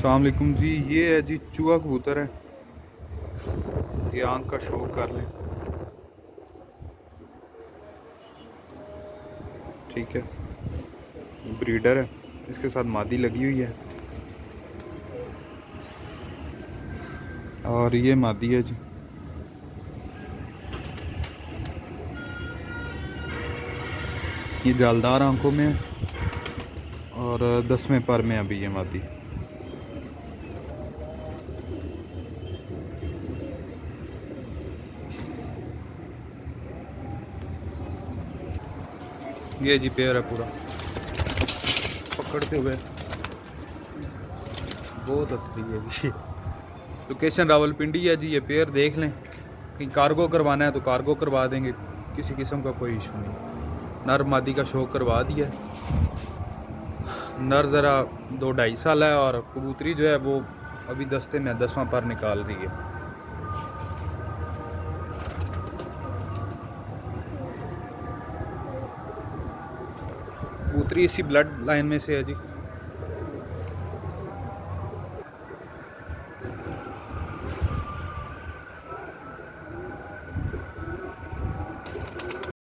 अस्सलाम वालेकुम जी। ये है जी चूहा कबूतर है। ये आंख का शो कर लें। ठीक है, ब्रीडर है, इसके साथ मादी लगी हुई है और ये मादी है जी। ये जालदार आंखों में है और 10वें पर में अभी ये मादी। ये जी पेयर है पूरा पकड़ते हुए, बहुत अच्छी है जी। लोकेशन रावलपिंडी है जी। ये पेयर देख लें, कहीं कार्गो करवाना है तो कार्गो करवा देंगे, किसी किस्म का कोई इशू नहीं। नर मादी का शो करवा दिया। नर ज़रा 2-2.5 साल है और कबूतरी जो है वो अभी दस्ते में 10वां पर निकाल रही है। कबूतरी इसी ब्लड लाइन में से है जी।